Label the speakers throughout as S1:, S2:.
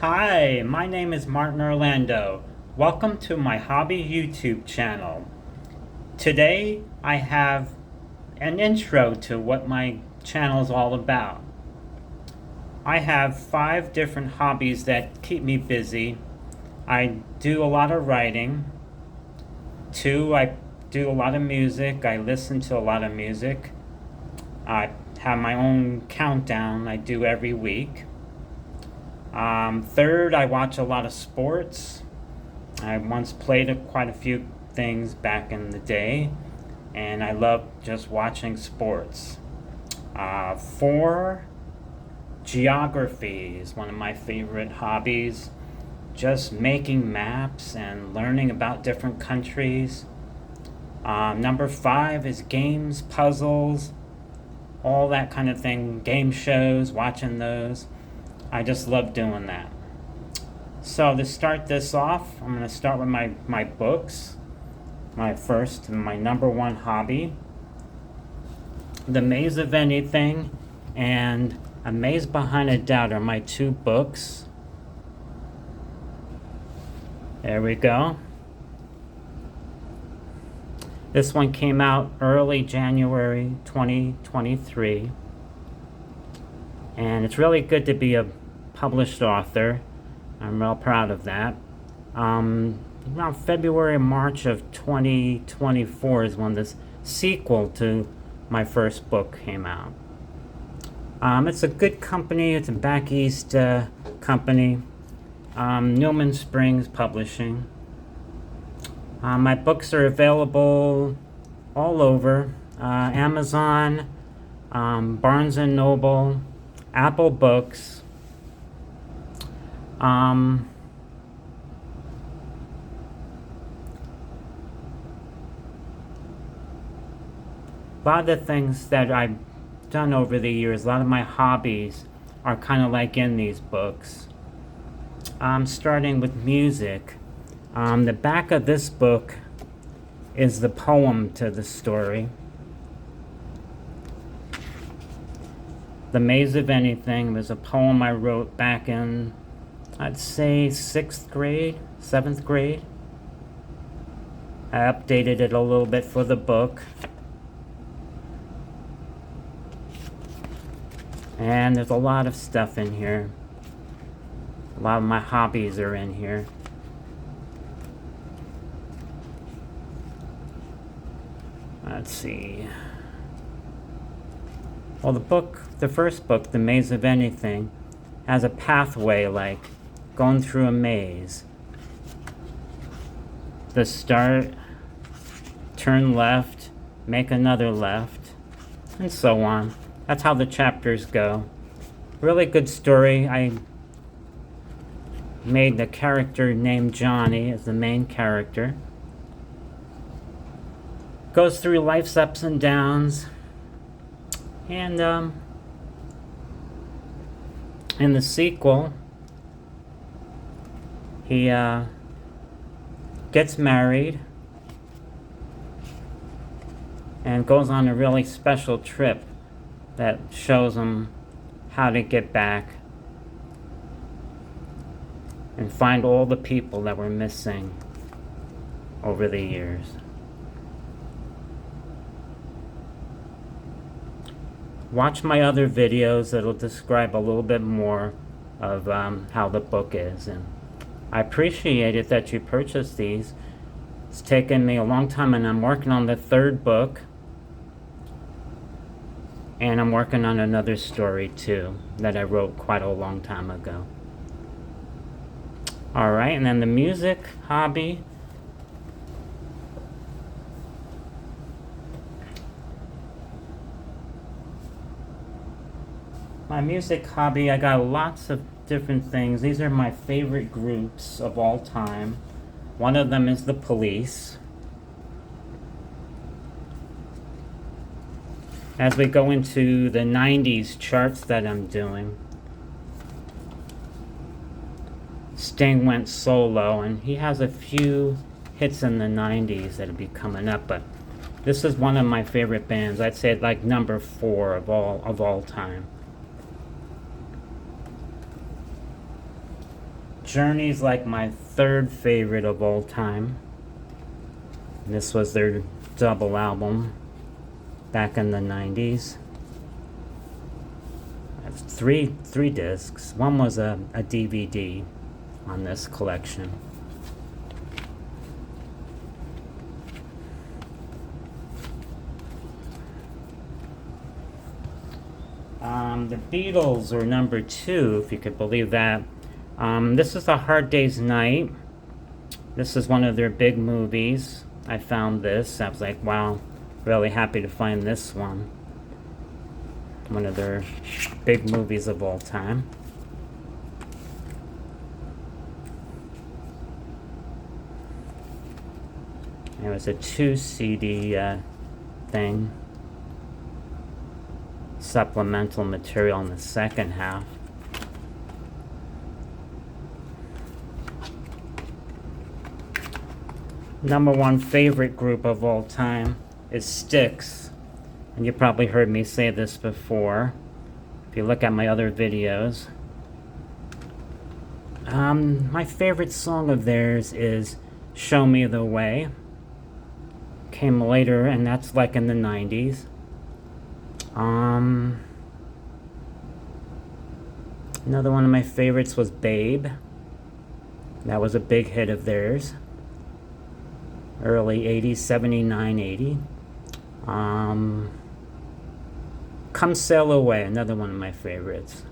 S1: Hi, my name is Martin Orlando. Welcome to my hobby YouTube channel. Today I have an intro to what my channel is all about. I have 5 different hobbies that keep me busy. I do a lot of writing. 2, I do a lot of music. I listen to a lot of music. I have my own countdown I do every week. Third, I watch a lot of sports. I once played quite a few things back in the day, and I love just watching sports. 4, geography is one of my favorite hobbies. Just making maps and learning about different countries. Number 5 is games, puzzles, all that kind of thing. Game shows, watching those. I just love doing that. So to start this off, I'm going to start with my books. My number 1 hobby. The Maze of Anything and A Maze Behind a Doubt are my 2 books. There we go. This one came out early January 2023. And it's really good to be a published author. I'm real proud of that. Around February, March of 2024 is when this sequel to my first book came out. It's a good company. It's a back east company. Newman Springs Publishing. My books are available all over. Amazon, Barnes & Noble, Apple Books. A lot of the things that I've done over the years, a lot of my hobbies are kind of like in these books. Starting with music. The back of this book is the poem to the story. The Maze of Anything was a poem I wrote back in, I'd say 6th grade, 7th grade. I updated it a little bit for the book. And there's a lot of stuff in here. A lot of my hobbies are in here. Let's see. Well, the first book, The Maze of Anything, has a pathway like going through a maze. The start, turn left, make another left, and so on. That's how the chapters go. Really good story. I made the character named Johnny as the main character. Goes through life's ups and downs. And in the sequel, he gets married and goes on a really special trip that shows him how to get back and find all the people that were missing over the years. Watch my other videos that'll describe a little bit more of how the book is. And I appreciate it that you purchased these. It's taken me a long time, and I'm working on the 3rd book. And I'm working on another story too that I wrote quite a long time ago. Alright, and then the music hobby. My music hobby, I got lots of different things. These are my favorite groups of all time. One of them is The Police. As we go into the 90s charts that I'm doing, Sting went solo, and he has a few hits in the 90s that'll be coming up, but this is one of my favorite bands. I'd say like number 4 of all time. Journey's like my third favorite of all time. And this was their double album back in the 90s. I have three discs. One was a DVD on this collection. The Beatles are number 2, if you could believe that. This is A Hard Day's Night. This is one of their big movies. I found this. I was like, wow, really happy to find this one. One of their big movies of all time. It was a 2 CD thing. Supplemental material in the second half. Number 1 favorite group of all time is Styx. And you probably heard me say this before if you look at my other videos. My favorite song of theirs is Show Me the Way. Came later, and that's like in the 90s. Another one of my favorites was Babe. That was a big hit of theirs. Early 80s, 79, 80. Come Sail Away, another one of my favorites.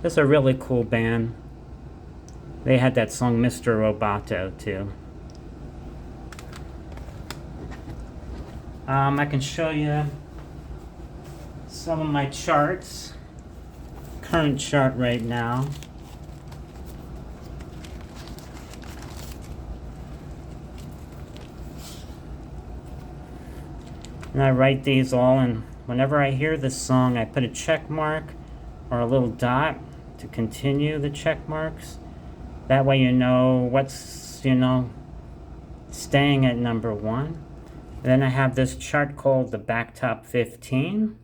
S1: This is a really cool band. They had that song Mr. Roboto too. I can show you some of my charts. Current chart right now. And I write these all, and whenever I hear this song, I put a check mark or a little dot to continue the check marks. That way you know what's, staying at number 1. And then I have this chart called the Back Top 15.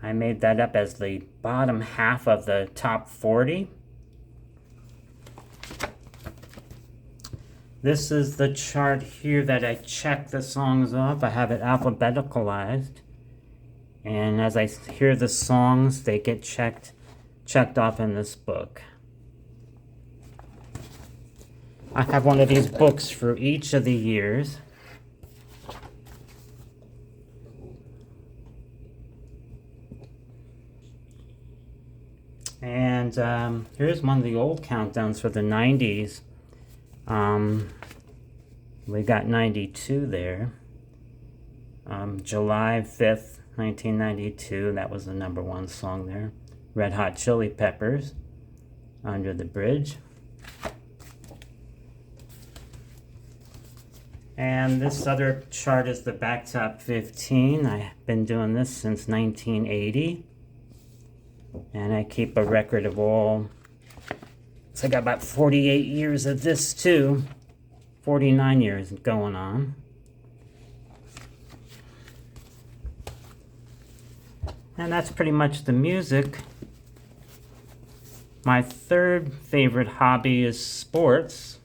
S1: I made that up as the bottom half of the top 40. This is the chart here that I check the songs off. I have it alphabeticalized. And as I hear the songs, they get checked off in this book. I have one of these books for each of the years. And here's one of the old countdowns for the 90s. We got 92 there. July 5th, 1992, that was the number 1 song there. Red Hot Chili Peppers, Under the Bridge. And this other chart is the Back Top 15. I've been doing this since 1980. And I keep a record of all. So I got about 48 years of this too. 49 years going on. And that's pretty much the music. My third favorite hobby is sports.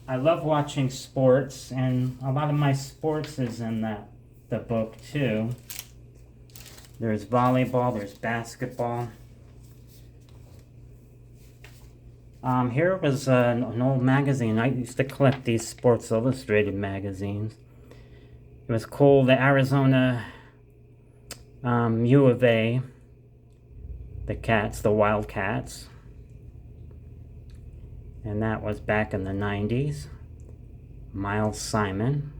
S1: I love watching sports, and a lot of my sports is in the book too. There's volleyball, there's basketball. Here was an old magazine. I used to collect these Sports Illustrated magazines. It was called the Arizona U of A, the Wildcats. And that was back in the 90s. Miles Simon.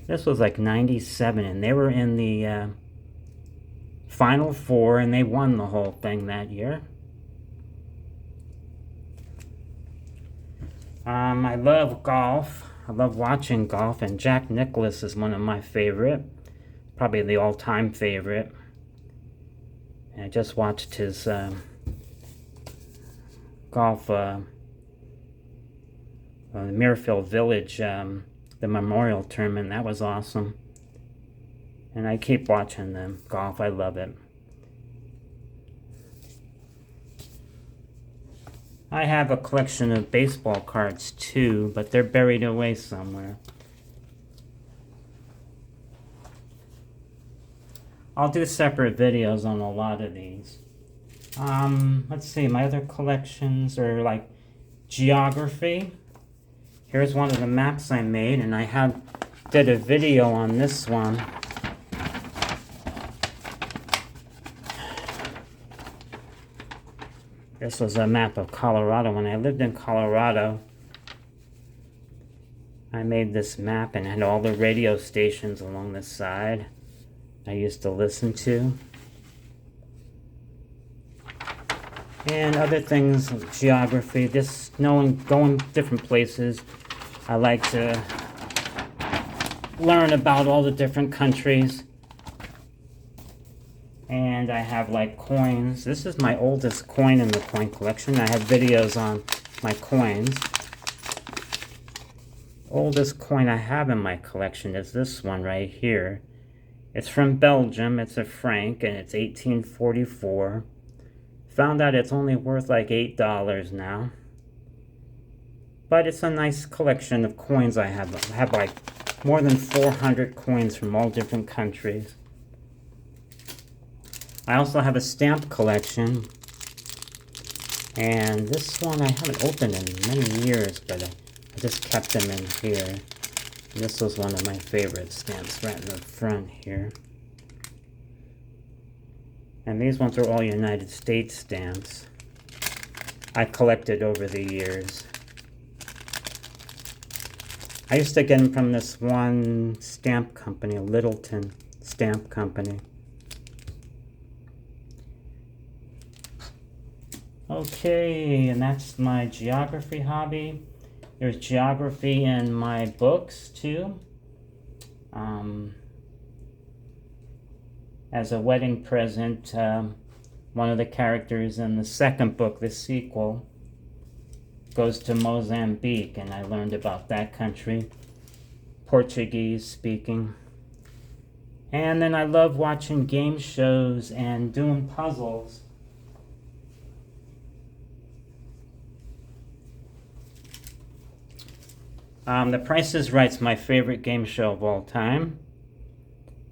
S1: This was like 97, and they were in the Final Four, and they won the whole thing that year. I love golf. I love watching golf, and Jack Nicklaus is one of my favorite. Probably the all-time favorite. And I just watched his golf, the Muirfield Village, the Memorial Tournament. That was awesome. And I keep watching them golf. I love it. I have a collection of baseball cards too, but they're buried away somewhere. I'll do separate videos on a lot of these. Let's see, my other collections are like geography. Here's one of the maps I made, and I did a video on this one. This was a map of Colorado. When I lived in Colorado, I made this map and had all the radio stations along the side I used to listen to. And other things, geography, just knowing, going different places. I like to learn about all the different countries. And I have like coins. This is my oldest coin in the coin collection. I have videos on my coins. Oldest coin I have in my collection is this one right here. It's from Belgium. It's a franc and it's 1844. Found out it's only worth like $8 now. But it's a nice collection of coins I have. I have like more than 400 coins from all different countries. I also have a stamp collection. And this one I haven't opened in many years, but I just kept them in here. And this was one of my favorite stamps right in the front here. And these ones are all United States stamps I collected over the years. I used to get them from this one stamp company, Littleton Stamp Company. Okay, and that's my geography hobby. There's geography in my books too. As a wedding present, one of the characters in the second book, the sequel, goes to Mozambique, and I learned about that country, Portuguese speaking. And then I love watching game shows and doing puzzles. The Price is Right's my favorite game show of all time.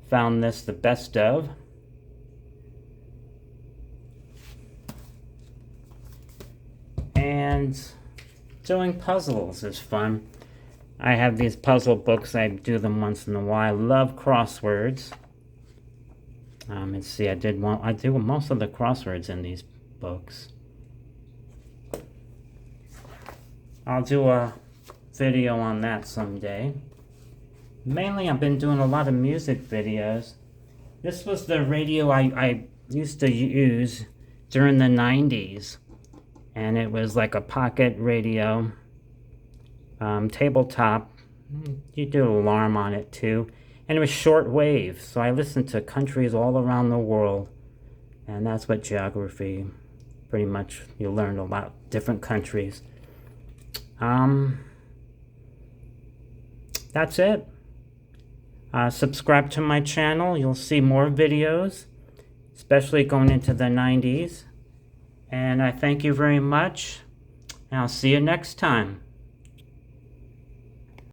S1: Found this the best of. And doing puzzles is fun. I have these puzzle books. I do them once in a while. I love crosswords. Let's see, I do most of the crosswords in these books. I'll do a video on that someday. Mainly I've been doing a lot of music videos. This was the radio I used to use during the 90s. And it was like a pocket radio, tabletop. You do an alarm on it too. And it was short wave, so I listened to countries all around the world. And that's what geography, pretty much, you learn about different countries. That's it. Subscribe to my channel. You'll see more videos, especially going into the 90s. And I thank you very much. And I'll see you next time.